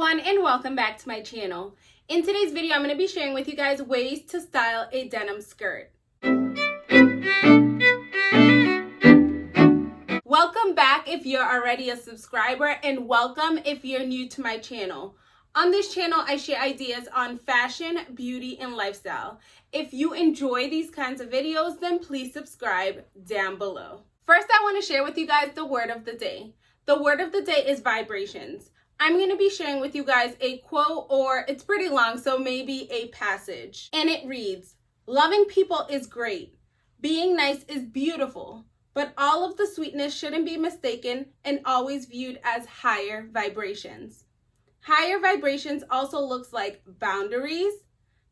everyone, and welcome back to my channel. In today's video, I'm going to be sharing with you guys ways to style a denim skirt. Welcome back if you're already a subscriber, and welcome if you're new to my channel. On this channel, I share ideas on fashion, beauty, and lifestyle. If you enjoy these kinds of videos, then please subscribe down below. First, I want to share with you guys the word of the day. The word of the day is vibrations. I'm going to be sharing with you guys a quote, or it's pretty long, so maybe a passage. And it reads, "Loving people is great. Being nice is beautiful. But all of the sweetness shouldn't be mistaken and always viewed as higher vibrations." Higher vibrations also looks like boundaries,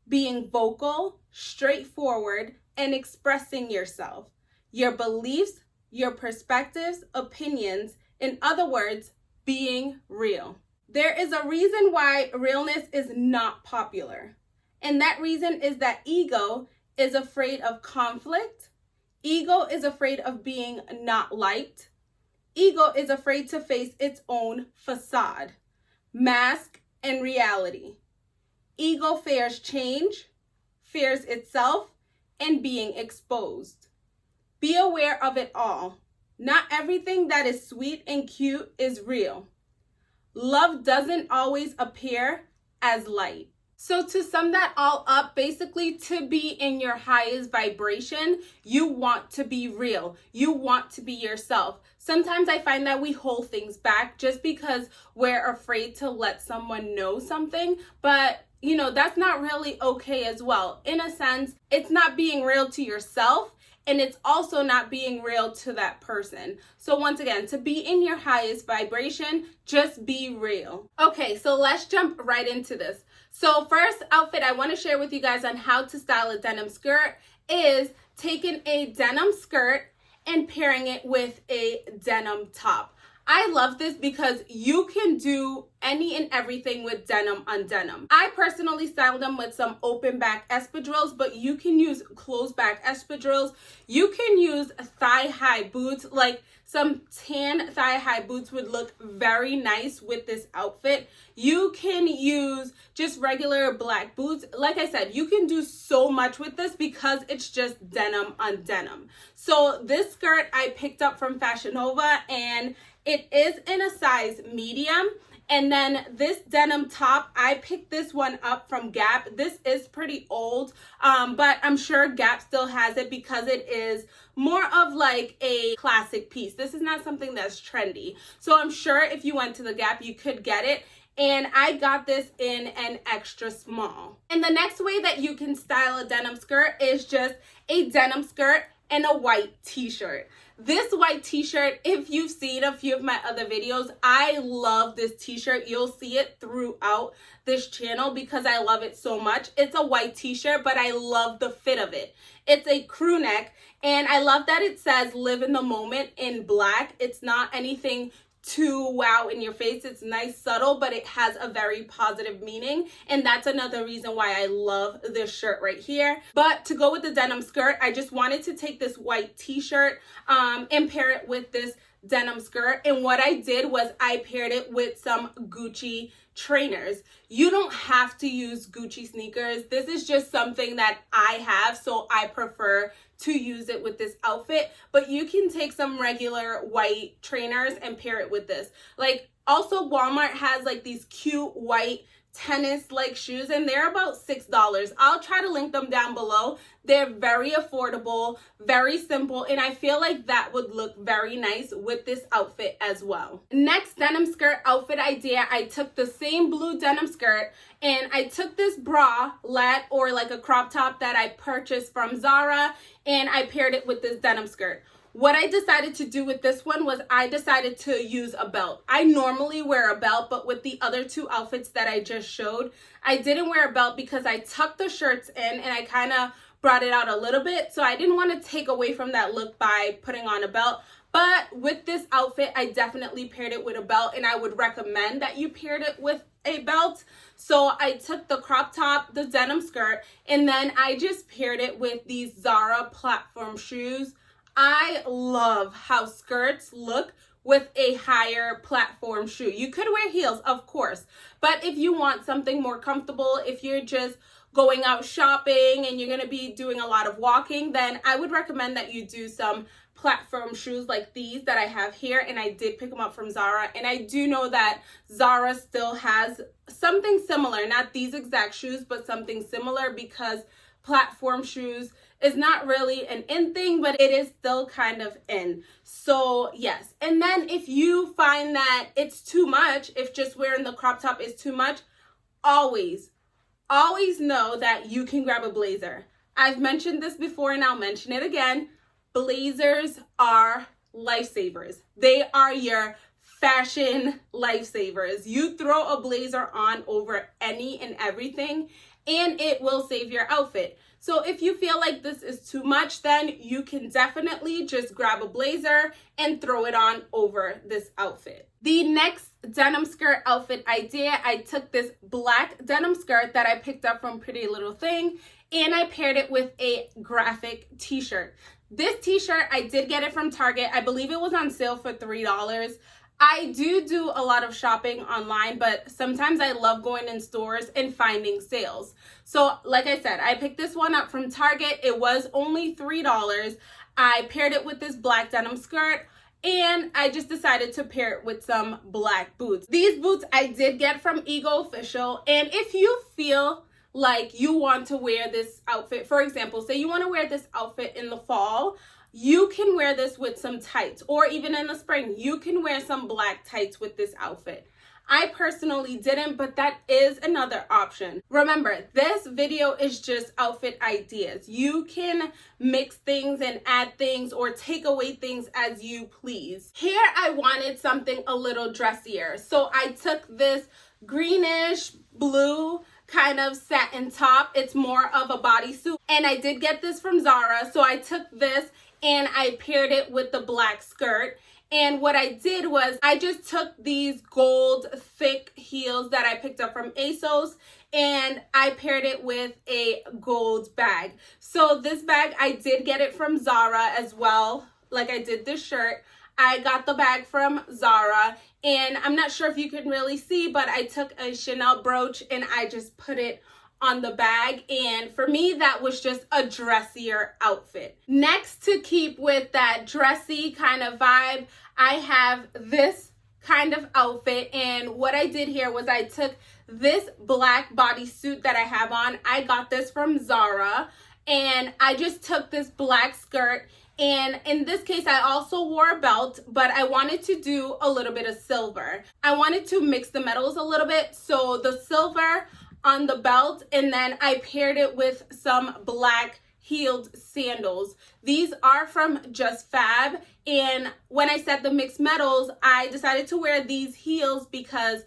being vocal, straightforward, and expressing yourself, your beliefs, your perspectives, opinions, in other words, being real. There is a reason why realness is not popular. And that reason is that ego is afraid of conflict. Ego is afraid of being not liked. Ego is afraid to face its own facade, mask, and reality. Ego fears change, fears itself, and being exposed. Be aware of it all. Not everything that is sweet and cute is real. Love doesn't always appear as light. So to sum that all up, basically to be in your highest vibration, you want to be real. You want to be yourself. Sometimes I find that we hold things back just because we're afraid to let someone know something, but that's not really okay as well. In a sense, it's not being real to yourself, and it's also not being real to that person. So once again, to be in your highest vibration, just be real. Okay, so let's jump right into this. So first outfit I want to share with you guys on how to style a denim skirt is taking a denim skirt and pairing it with a denim top. I love this because you can do any and everything with denim on denim. I personally style them with some open back espadrilles, but you can use closed back espadrilles. You can use thigh high boots, like some tan thigh high boots would look very nice with this outfit. You can use just regular black boots. Like I said, you can do so much with this because it's just denim on denim. So this skirt I picked up from Fashion Nova, and it is in a size medium. And then this denim top, I picked this one up from Gap. This is pretty old, but I'm sure Gap still has it because it is more of like a classic piece. This is not something that's trendy. So I'm sure if you went to the Gap, you could get it. And I got this in an extra small. And the next way that you can style a denim skirt is just a denim skirt and a white t-shirt. This white t-shirt, if you've seen a few of my other videos, I love this t-shirt. You'll see it throughout this channel because I love it so much. It's a white t-shirt, but I love the fit of it. It's a crew neck, and I love that it says "live in the moment" in black. It's not anything too wow in your face. It's nice, subtle, but it has a very positive meaning, and that's another reason why I love this shirt right here. But to go with the denim skirt, I just wanted to take this white t-shirt and pair it with this denim skirt, and what I did was I paired it with some Gucci trainers. You don't have to use Gucci sneakers. This is just something that I have, so I prefer to use it with this outfit, but you can take some regular white trainers and pair it with this. Like, also Walmart has like these cute white tennis like shoes, and they're about $6. I'll try to link them down below. They're very affordable, very simple, and I feel like that would look very nice with this outfit as well. Next denim skirt outfit idea, I took the same blue denim skirt and I took this bralette, or like a crop top that I purchased from Zara, and I paired it with this denim skirt. What I decided to do with this one was I decided to use a belt. I normally wear a belt, but with the other two outfits that I just showed, I didn't wear a belt because I tucked the shirts in and I kind of brought it out a little bit. So I didn't want to take away from that look by putting on a belt. But with this outfit, I definitely paired it with a belt, and I would recommend that you paired it with a belt. So I took the crop top, the denim skirt, and then I just paired it with these Zara platform shoes. I love how skirts look with a higher platform shoe. You could wear heels, of course, but if you want something more comfortable, if you're just going out shopping and you're going to be doing a lot of walking, then I would recommend that you do some platform shoes like these that I have here, and I did pick them up from Zara, and I do know that Zara still has something similar, not these exact shoes, but something similar, because platform shoes is not really an in thing, but it is still kind of in. So yes. And then if you find that it's too much, if just wearing the crop top is too much, always know that you can grab a blazer. I've mentioned this before and I'll mention it again. Blazers are lifesavers. They are your fashion lifesavers. You throw a blazer on over any and everything and it will save your outfit. So if you feel like this is too much, then you can definitely just grab a blazer and throw it on over this outfit. The next denim skirt outfit idea, I took this black denim skirt that I picked up from Pretty Little Thing and I paired it with a graphic t-shirt. This t-shirt, I did get it from Target. I believe it was on sale for $3. I do a lot of shopping online, but sometimes I love going in stores and finding sales. So like I said, I picked this one up from Target. It was only $3. I paired it with this black denim skirt, and I just decided to pair it with some black boots. These boots I did get from Ego Official, and if you feel like you want to wear this outfit, for example, say you want to wear this outfit in the fall, you can wear this with some tights, or even in the spring, you can wear some black tights with this outfit. I personally didn't, but that is another option. Remember, this video is just outfit ideas. You can mix things and add things or take away things as you please. Here, I wanted something a little dressier. So I took this greenish blue kind of satin top. It's more of a bodysuit, and I did get this from Zara. So I took this and I paired it with the black skirt. And what I did was I just took these gold thick heels that I picked up from ASOS and I paired it with a gold bag. So this bag, I did get it from Zara as well, like I did this shirt. I got the bag from Zara, and I'm not sure if you can really see, but I took a Chanel brooch and I just put it on the bag, and for me that was just a dressier outfit. Next, to keep with that dressy kind of vibe, I have this kind of outfit, and what I did here was I took this black bodysuit that I have on. I got this from Zara, and I just took this black skirt, and in this case I also wore a belt, but I wanted to do a little bit of silver. I wanted to mix the metals a little bit, so the silver on the belt, and then I paired it with some black heeled sandals. These are from Just Fab, and when I said the mixed metals, I decided to wear these heels because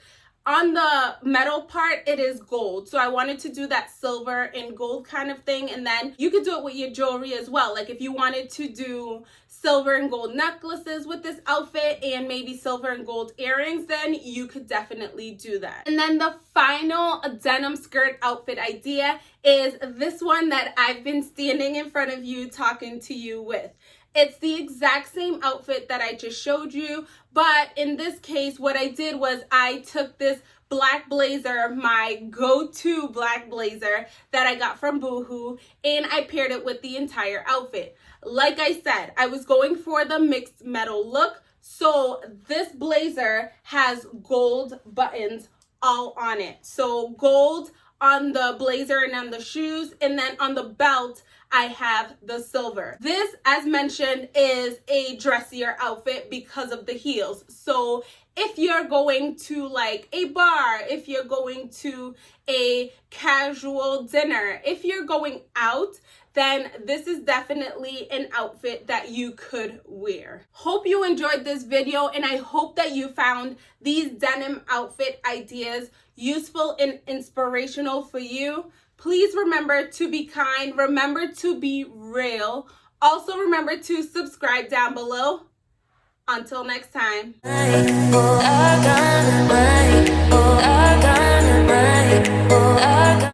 on the metal part it is gold, so I wanted to do that silver and gold kind of thing. And then you could do it with your jewelry as well, like if you wanted to do silver and gold necklaces with this outfit and maybe silver and gold earrings, then you could definitely do that. And then the final denim skirt outfit idea is this one that I've been standing in front of you talking to you with. It's the exact same outfit that I just showed you, but in this case, what I did was I took this black blazer, my go-to black blazer that I got from Boohoo, and I paired it with the entire outfit. Like I said, I was going for the mixed metal look, so this blazer has gold buttons all on it. So gold on the blazer and on the shoes, and then on the belt, I have the silver. This, as mentioned, is a dressier outfit because of the heels. So if you're going to like a bar, if you're going to a casual dinner, if you're going out, then this is definitely an outfit that you could wear. Hope you enjoyed this video, and I hope that you found these denim outfit ideas useful and inspirational for you. Please remember to be kind. Remember to be real. Also remember to subscribe down below. Until next time.